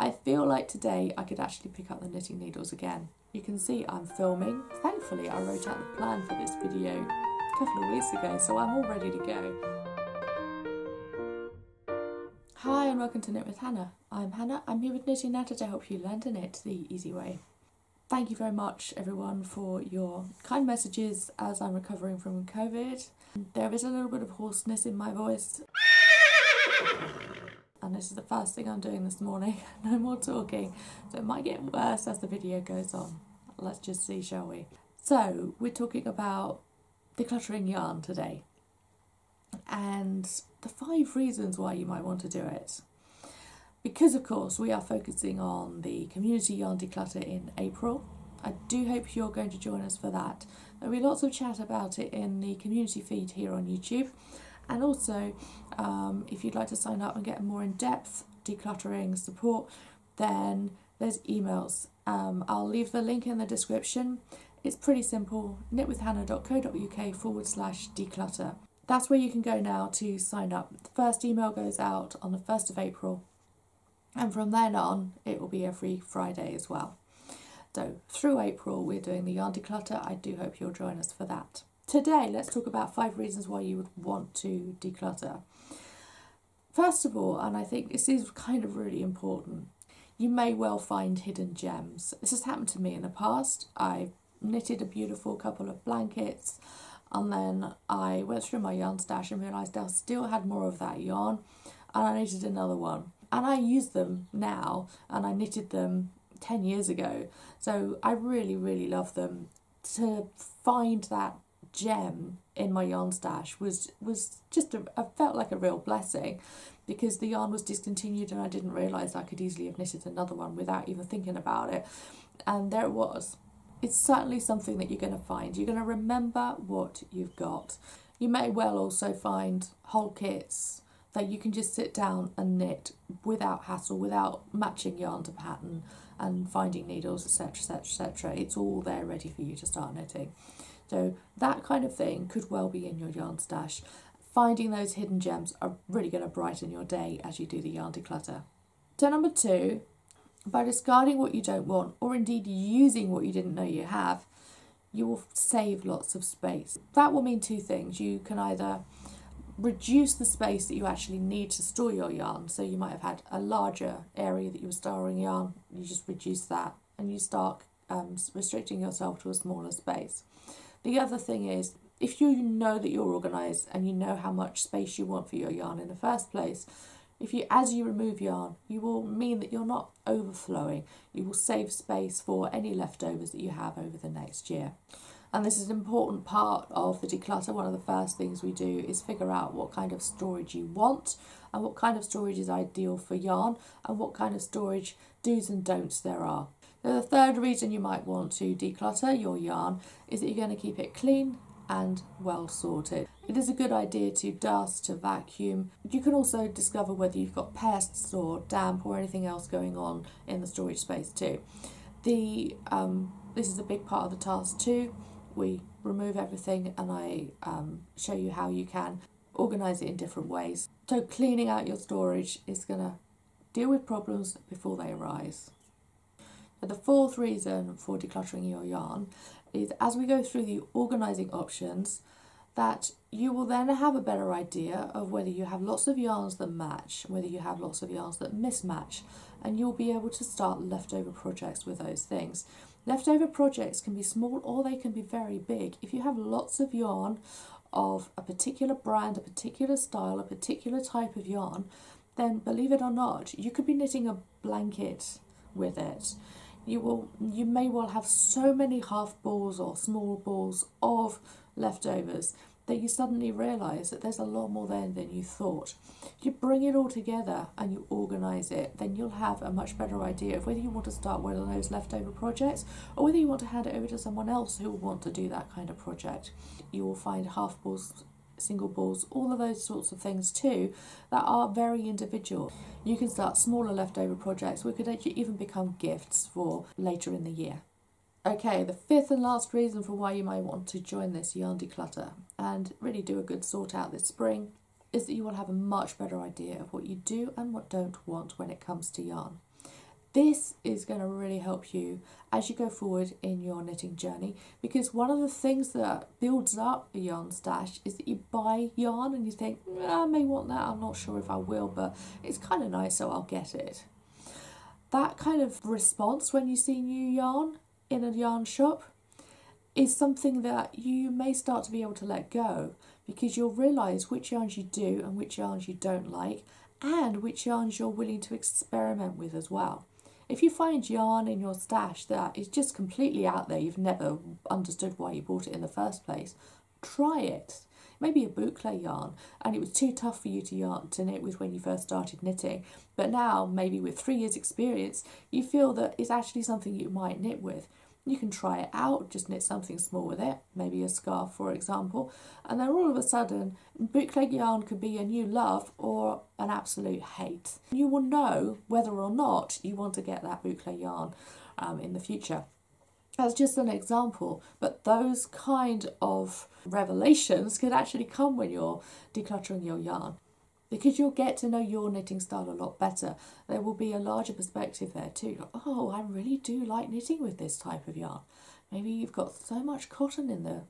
I feel like today I could actually pick up the knitting needles again. You can see I'm filming. Thankfully I wrote out the plan for this video a couple of weeks ago, so I'm all ready to go. Hi and welcome to Knit with Hannah. I'm Hannah, I'm here with Knitting Natter to help you learn to knit the easy way. Thank you very much everyone for your kind messages as I'm recovering from COVID. There is a little bit of hoarseness in my voice. And this is the first thing I'm doing this morning, no more talking, so it might get worse as the video goes on. Let's just see, shall we? So, we're talking about decluttering yarn today, and the 5 reasons why you might want to do it. Because of course we are focusing on the community yarn declutter in April. I do hope you're going to join us for that. There'll be lots of chat about it in the community feed here on YouTube. And also, if you'd like to sign up and get more in-depth decluttering support, then there's emails. I'll leave the link in the description. It's pretty simple, knitwithhannah.co.uk/declutter. That's where you can go now to sign up. The first email goes out on the 1st of April, and from then on it will be every Friday as well. So through April we're doing the yarn declutter. I do hope you'll join us for that. Today, let's talk about 5 reasons why you would want to declutter. First of all, and I think this is kind of really important, you may well find hidden gems. This has happened to me in the past. I knitted a beautiful couple of blankets, and then I went through my yarn stash and realised I still had more of that yarn, and I knitted another one. And I use them now, and I knitted them 10 years ago, so I really, really love them. To find that gem in my yarn stash was just I felt like a real blessing, because the yarn was discontinued and I didn't realise I could easily have knitted another one without even thinking about it, and there it was. It's certainly something that you're going to find. You're going to remember what you've got. You may well also find whole kits that you can just sit down and knit without hassle, without matching yarn to pattern and finding needles, etc, etc, etc. It's all there ready for you to start knitting. So that kind of thing could well be in your yarn stash. Finding those hidden gems are really going to brighten your day as you do the yarn declutter. So number 2, by discarding what you don't want, or indeed using what you didn't know you have, you will save lots of space. That will mean 2 things. You can either reduce the space that you actually need to store your yarn. So you might have had a larger area that you were storing yarn, you just reduce that and you start restricting yourself to a smaller space. The other thing is, if you know that you're organised and you know how much space you want for your yarn in the first place, as you remove yarn, you will mean that you're not overflowing. You will save space for any leftovers that you have over the next year. And this is an important part of the declutter. One of the first things we do is figure out what kind of storage you want and what kind of storage is ideal for yarn and what kind of storage do's and don'ts there are. The third reason you might want to declutter your yarn is that you're going to keep it clean and well sorted. It is a good idea to dust, to vacuum. You can also discover whether you've got pests or damp or anything else going on in the storage space too. This is a big part of the task too. We remove everything and I show you how you can organise it in different ways. So cleaning out your storage is going to deal with problems before they arise. So the 4th reason for decluttering your yarn is, as we go through the organising options, that you will then have a better idea of whether you have lots of yarns that match, whether you have lots of yarns that mismatch, and you'll be able to start leftover projects with those things. Leftover projects can be small or they can be very big. If you have lots of yarn of a particular brand, a particular style, a particular type of yarn, then believe it or not, you could be knitting a blanket with it. You may well have so many half balls or small balls of leftovers that you suddenly realise that there's a lot more there than you thought. If you bring it all together and you organise it, then you'll have a much better idea of whether you want to start one of those leftover projects or whether you want to hand it over to someone else who will want to do that kind of project. You will find half balls, single balls, all of those sorts of things too that are very individual. You can start smaller leftover projects which could actually even become gifts for later in the year. Okay, the 5th and last reason for why you might want to join this yarn declutter and really do a good sort out this spring is that you will have a much better idea of what you do and what don't want when it comes to yarn. This is going to really help you as you go forward in your knitting journey, because one of the things that builds up a yarn stash is that you buy yarn and you think, I may want that, I'm not sure if I will, but it's kind of nice, so I'll get it. That kind of response when you see new yarn in a yarn shop is something that you may start to be able to let go, because you'll realise which yarns you do and which yarns you don't like, and which yarns you're willing to experiment with as well. If you find yarn in your stash that is just completely out there, you've never understood why you bought it in the first place, try it. Maybe a boucle yarn and it was too tough for you to knit with when you first started knitting, but now maybe with 3 years experience you feel that it's actually something you might knit with. You can try it out, just knit something small with it, maybe a scarf for example, and then all of a sudden boucle yarn could be your new love or an absolute hate. You will know whether or not you want to get that boucle yarn in the future. That's just an example, but those kind of revelations could actually come when you're decluttering your yarn, because you'll get to know your knitting style a lot better. There will be a larger perspective there too. Oh, I really do like knitting with this type of yarn. Maybe you've got so much cotton in the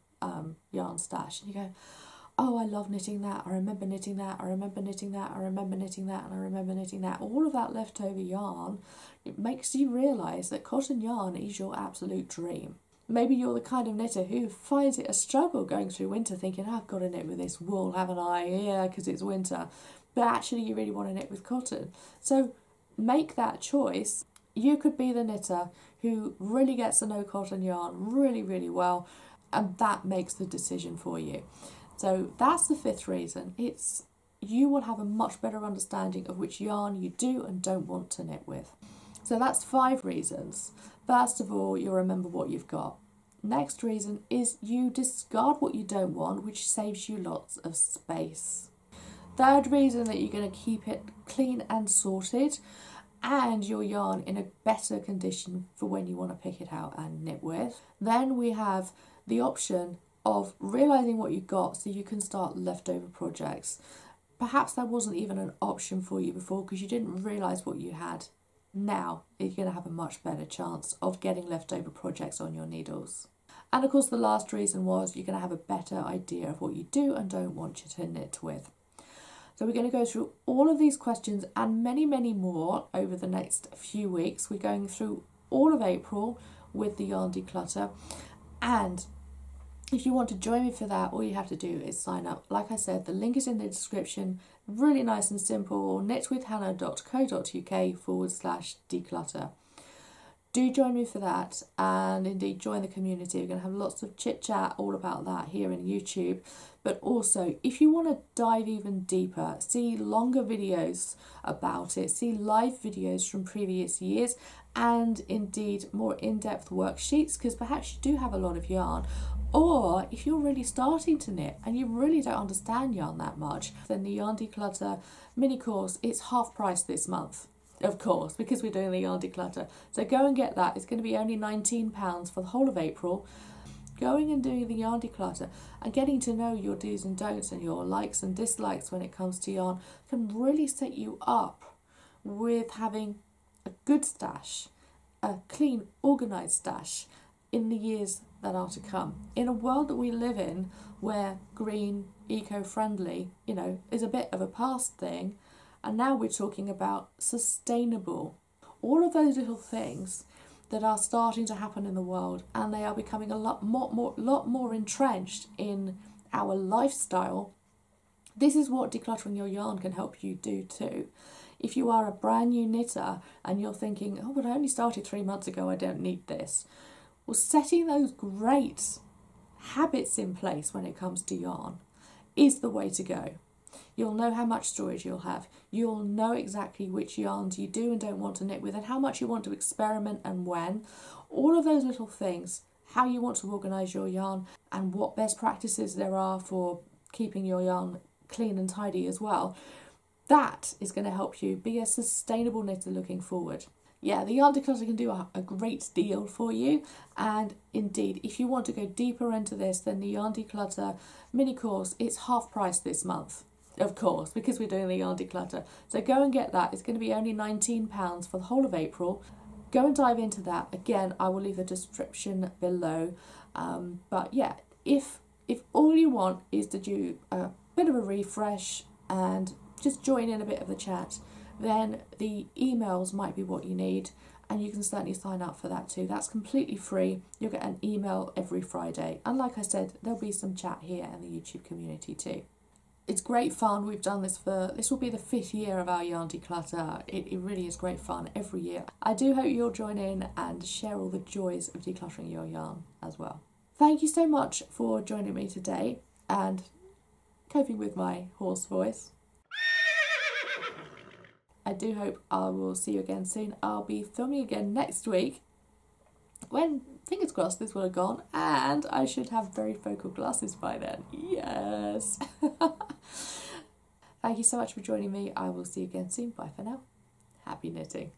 yarn stash and you go, oh, I love knitting that, I remember knitting that, I remember knitting that, I remember knitting that, and I remember knitting that. All of that leftover yarn, it makes you realise that cotton yarn is your absolute dream. Maybe you're the kind of knitter who finds it a struggle going through winter thinking, oh, I've got to knit with this wool, haven't I? Yeah, because it's winter. But actually you really want to knit with cotton. So make that choice. You could be the knitter who really gets to know cotton yarn really, really well, and that makes the decision for you. So that's the 5th reason. It's you will have a much better understanding of which yarn you do and don't want to knit with. So that's 5 reasons. First of all, you'll remember what you've got. Next reason is you discard what you don't want, which saves you lots of space. Third reason that you're going to keep it clean and sorted and your yarn in a better condition for when you want to pick it out and knit with. Then we have the option of realising what you've got so you can start leftover projects. Perhaps that wasn't even an option for you before because you didn't realise what you had. Now you're going to have a much better chance of getting leftover projects on your needles. And of course the last reason was you're going to have a better idea of what you do and don't want you to knit with. So we're going to go through all of these questions and many, many more over the next few weeks. We're going through all of April with the yarn declutter, and if you want to join me for that, all you have to do is sign up. Like I said, the link is in the description. Really nice and simple, knitwithhannah.co.uk/declutter. Do join me for that, and indeed join the community. We're going to have lots of chit chat all about that here in YouTube. But also, if you want to dive even deeper, see longer videos about it, see live videos from previous years, and indeed more in-depth worksheets, because perhaps you do have a lot of yarn. Or if you're really starting to knit and you really don't understand yarn that much, then the Yarn Declutter mini course, it's half price this month, of course, because we're doing the Yarn Declutter. So go and get that. It's going to be only £19 for the whole of April. Going and doing the Yarn Declutter and getting to know your do's and don'ts and your likes and dislikes when it comes to yarn can really set you up with having a good stash, a clean, organised stash in the years that are to come. In a world that we live in where green, eco-friendly, is a bit of a past thing, and now we're talking about sustainable. All of those little things that are starting to happen in the world, and they are becoming a lot more entrenched in our lifestyle. This is what decluttering your yarn can help you do too. If you are a brand new knitter and you're thinking, oh, but I only started 3 months ago, I don't need this. Well, setting those great habits in place when it comes to yarn is the way to go. You'll know how much storage you'll have. You'll know exactly which yarns you do and don't want to knit with, and how much you want to experiment and when. All of those little things, how you want to organise your yarn, and what best practices there are for keeping your yarn clean and tidy as well. That is going to help you be a sustainable knitter looking forward. Yeah, the Yarn Declutter can do a great deal for you, and indeed, if you want to go deeper into this, then the Yarn Declutter mini course, it's half price this month. Of course, because we're doing the yarn declutter. So go and get that. It's going to be only £19 for the whole of April. Go and dive into that. Again, I will leave the description below. But yeah, if all you want is to do a bit of a refresh and just join in a bit of the chat, then the emails might be what you need, and you can certainly sign up for that too. That's completely free. You'll get an email every Friday. And like I said, there'll be some chat here in the YouTube community too. It's great fun. We've done this this will be the 5th year of our yarn declutter. It really is great fun every year. I do hope you'll join in and share all the joys of decluttering your yarn as well. Thank you so much for joining me today and coping with my hoarse voice. I do hope I will see you again soon. I'll be filming again next week when, fingers crossed, this will have gone and I should have very focal glasses by then. Yes! Thank you so much for joining me. I will see you again soon. Bye for now. Happy knitting.